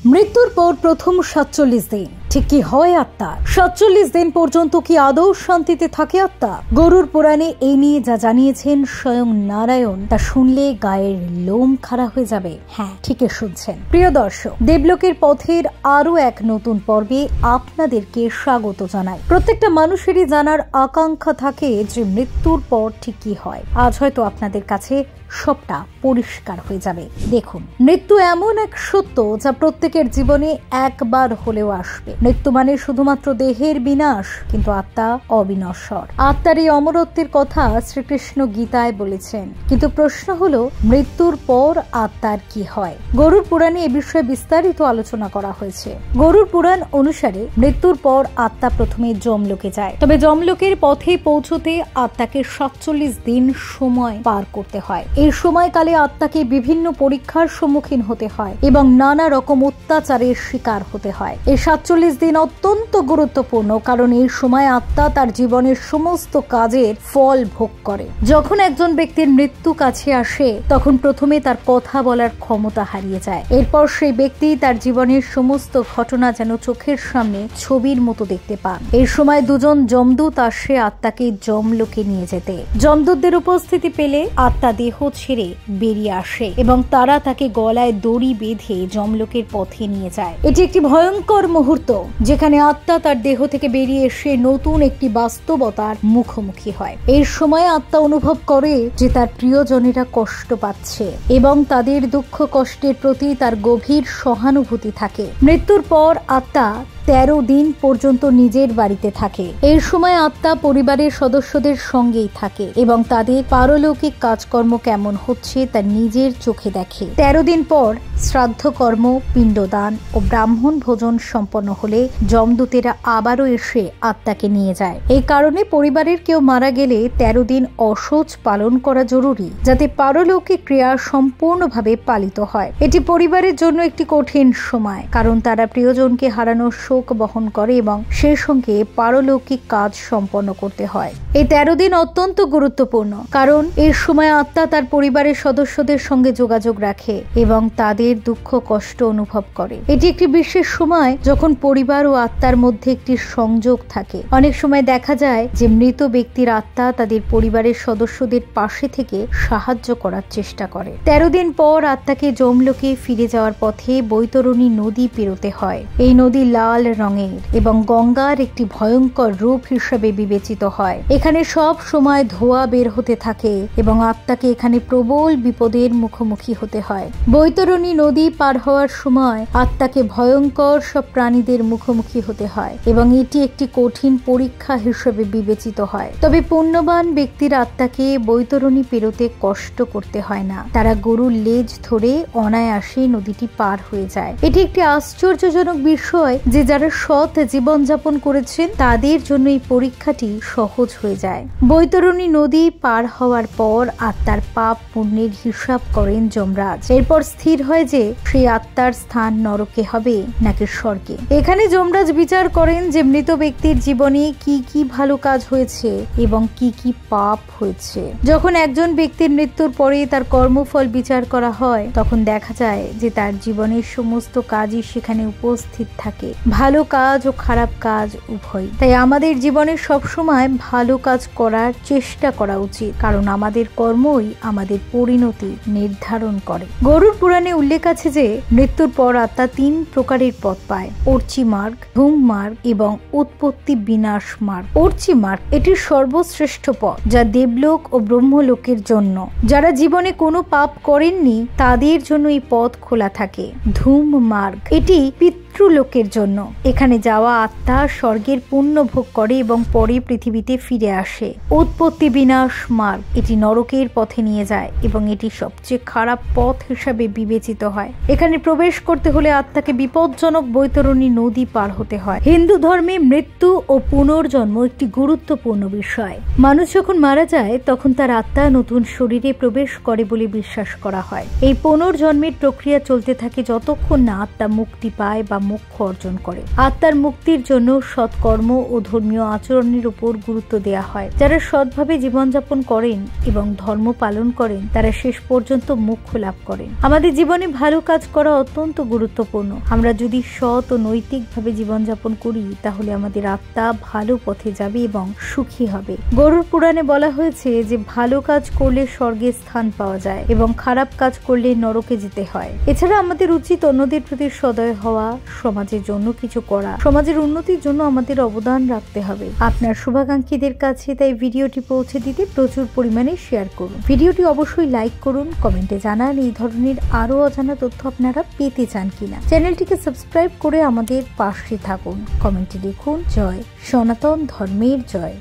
মৃত্যুর পর প্রথম ৪৭ দিন ঠিক কি হয় আত্মা? ৪৭ দিন পর্যন্ত কি আদৌ শান্তিতে থাকে আত্মা? গরুর পুরাণে এই নিয়ে যা জানিয়েছেন স্বয়ং নারায়ণ, তা শুনলে গায়ের লোম খাড়া হয়ে যাবে। হ্যাঁ, ঠিকই শুনছেন প্রিয় দর্শক, দেবলোকের পথের আরো এক নতুন পর্বে আপনাদেরকে স্বাগত জানাই। প্রত্যেকটা মানুষেরই জানার আকাঙ্ক্ষা থাকে যে মৃত্যুর পর ঠিক কি হয়। আজ হয়তো আপনাদের কাছে সবটা পরিষ্কার হয়ে যাবে। দেখুন, মৃত্যু এমন এক সত্য যা প্রত্যেকের জীবনে একবার হলেও আসবে। মৃত্যু মানে শুধুমাত্র দেহের বিনাশ, কিন্তু আত্মা অবিনশ্বর। আত্মার এই অমরত্বের কথা শ্রীকৃষ্ণ গীতায় বলেছেন। কিন্তু প্রশ্ন হলো, মৃত্যুর পর আত্মার কি হয়? গরুর পুরাণে এ বিষয়ে বিস্তারিত আলোচনা করা হয়েছে। গরুর পুরাণ অনুসারে মৃত্যুর পর আত্মা প্রথমে যমলোকে যায়, তবে যমলোকের পথে পৌঁছতে আত্মাকে ৪৭ দিন সময় পার করতে হয়। এই সময়কালে আত্মাকে বিভিন্ন পরীক্ষার সম্মুখীন হতে হয় এবং নানা রকম অত্যাচারের শিকার হতে হয়। এই ৪৭ দিন অত্যন্ত গুরুত্বপূর্ণ, কারণ এই সময় আত্মা তার জীবনের সমস্ত কাজের ফল ভোগ করে। যখন একজন ব্যক্তির মৃত্যু কাছে আসে, তখন প্রথমে তার কথা বলার ক্ষমতা হারিয়ে যায়। এরপর সেই ব্যক্তি তার জীবনের সমস্ত ঘটনা যেন চোখের সামনে ছবির মতো দেখতে পান। এই সময় দুজন যমদূত আসে আত্মাকে যমলোকে নিয়ে যেতে। যমদূতদের উপস্থিতি পেলে আত্মা দেহ ছেড়ে বেরিয়ে আসে এবং তারা তাকে গলায় দড়ি বেঁধে যমলোকের পথে নিয়ে যায়। এটি একটি ভয়ঙ্কর মুহূর্ত, যেখানে আত্মা তার দেহ থেকে বেরিয়ে এসে নতুন একটি বাস্তবতার মুখোমুখি হয়। এই সময় আত্মা অনুভব করে যে তার প্রিয়জনেরা কষ্ট পাচ্ছে এবং তাদের দুঃখ কষ্টের প্রতি তার গভীর সহানুভূতি থাকে। মৃত্যুর পর আত্মা ১৩ দিন পর্যন্ত নিজের বাড়িতে থাকে। এই সময় আত্মা পরিবারের সদস্যদের সঙ্গেই থাকে এবং তাদের পারলৌকিক কাজকর্ম কেমন হচ্ছে তা নিজের চোখে দেখে। ১৩ দিন পর শ্রাদ্ধ কর্ম, পিণ্ডদান ও ব্রাহ্মণ ভোজন সম্পন্ন হলে যমদূতেরা আবারও এসে আত্মাকে নিয়ে যায়। এই কারণে পরিবারের কেউ মারা গেলে ১৩ দিন অশৌচ পালন করা জরুরি, যাতে পারলৌকিক ক্রিয়া সম্পূর্ণভাবে পালিত হয়। এটি পরিবারের জন্য একটি কঠিন সময়, কারণ তারা প্রিয়জনকে হারানোর শোক বহন করে এবং সেই সঙ্গে পারলৌকিক কাজ সম্পন্ন করতে হয়। এই ১৩ দিন অত্যন্ত গুরুত্বপূর্ণ, কারণ এই সময় আত্মা তার পরিবারের সদস্যদের সঙ্গে যোগাযোগ রাখে এবং তাদের দুঃখ কষ্ট অনুভব করে। এটি একটি বিশেষ সময় যখন পরিবার ও আত্মার মধ্যে একটি সংযোগ থাকে। অনেক সময় দেখা যায় যে মৃত ব্যক্তির আত্মা তাদের পরিবারের সদস্যদের পাশে থেকে সাহায্য করার চেষ্টা করে। ১৩ দিন পর আত্মাকে যমলোকে ফিরে যাওয়ার পথে বৈতরণী নদী পেরোতে হয়। এই নদী লাল রঙের এবং গঙ্গার একটি ভয়ঙ্কর রূপ হিসেবে বিবেচিত হয়। এখানে সব সময় ধোঁয়া বের হতে থাকে এবং আত্মাকে এখানে প্রবল বিপদের মুখোমুখি হতে হয়। বৈতরণী নদী পার হওয়ার সময় আত্মাকে ভয়ঙ্কর সব প্রাণীদের মুখোমুখি হতে হয় এবং এটি একটি কঠিন পরীক্ষা হিসেবে বিবেচিত হয়। তবে পুণ্যবান ব্যক্তির আত্মাকে বৈতরণী পেরোতে কষ্ট করতে হয় না। তারা গরুর লেজ ধরে অনায়াসে নদীটি পার হয়ে যায়। এটি একটি আশ্চর্যজনক বিষয় যে যারা সৎ জীবনযাপন করেছেন তাদের জন্য এই পরীক্ষাটি সহজ হয়ে যায়। বৈতরণী নদী পার হওয়ার পর আত্মার পাপ পুণ্যের হিসাব করেন যমরাজ। এরপর স্থির হয় যে সেই আত্মার স্থান নরকে হবে নাকি স্বর্গে। এখানে যমরাজ বিচার করেন যে মৃত ব্যক্তির জীবনে কি কি ভালো কাজ হয়েছে এবং কি কি পাপ হয়েছে। যখন একজন ব্যক্তির মৃত্যুর পরে তার কর্মফল বিচার করা হয়, তখন দেখা যায় যে তার জীবনের সমস্ত কাজই সেখানে উপস্থিত থাকে, ভালো কাজ ও খারাপ কাজ উভয়। তাই আমাদের জীবনে সবসময় ভালো কাজ করার চেষ্টা করা উচিত, কারণ আমাদের কর্মই আমাদের পরিণতি নির্ধারণ করে। গরুর পুরাণে উল্লেখ আছে যে মৃত্যুর পর আত্মা ৩ প্রকারের পথ পায়: অর্চি মার্গ, ধূম মার্গ এবং উৎপত্তি বিনাশ মার্গ। অর্চি মার্গ এটি সর্বশ্রেষ্ঠ পথ, যা দেবলোক ও ব্রহ্মলোকের জন্য। যারা জীবনে কোনো পাপ করেননি তাদের জন্য এই পথ খোলা থাকে। ধূম মার্গ এটি পিতৃলোকের জন্য। এখানে যাওয়া আত্মা স্বর্গের পুণ্য ভোগ করে এবং পরে পৃথিবীতে ফিরে আসে। উৎপত্তি বিনাশ মার্গ এটি নরকের পথে নিয়ে যায় এবং এটি সবচেয়ে খারাপ পথ হিসাবে বিবেচিত হয়। এখানে প্রবেশ করতে হলে আত্মাকে বিপজ্জনক বৈতরণী নদী পার হতে হয়। হিন্দু ধর্মে মৃত্যু ও পুনর্জন্ম একটি গুরুত্বপূর্ণ বিষয়। মানুষ যখন মারা যায় তখন তার আত্মা নতুন শরীরে প্রবেশ করে বলে বিশ্বাস করা হয়। এই পুনর্জন্মের প্রক্রিয়া চলতে থাকে যতক্ষণ না আত্মা মুক্তি পায় বা মোক্ষ অর্জন করে। আত্মার মুক্তির জন্য সৎকর্ম ও ধর্মীয় আচরণের উপর গুরুত্ব দেওয়া হয়। যারা সৎভাবে জীবনযাপন করেন এবং ধর্ম পালন করেন তারা শেষ পর্যন্ত মোক্ষ লাভ করেন। আমাদের জীবনে ভালো কাজ করা অত্যন্ত গুরুত্বপূর্ণ। আমরা যদি সৎ ও নৈতিকভাবে জীবনযাপন করি তাহলে আমাদের আত্মা ভালো পথে যাবে এবং সুখী হবে। গরুড় পুরাণে বলা হয়েছে যে ভালো কাজ করলে স্বর্গে স্থান পাওয়া যায় এবং খারাপ কাজ করলে নরকে যেতে হয়। এছাড়া আমাদের উচিত অন্যদের প্রতি সদয় হওয়া, সমাজের জন্য কিছু করা, সমাজের উন্নতির জন্য আমাদের অবদান রাখতে হবে। আপনার শুভাকাঙ্ক্ষীদের কাছে তাই ভিডিওটি পৌঁছে দিতে প্রচুর পরিমাণে শেয়ার করুন। ভিডিওটি অবশ্যই লাইক করুন, কমেন্টে জানান এই ধরনের আরো অজানা তথ্য আপনারা পেতে চান কিনা। চ্যানেলটিকে সাবস্ক্রাইব করে আমাদের পাশে থাকুন। কমেন্টে লিখুন জয় সনাতন ধর্মের জয়।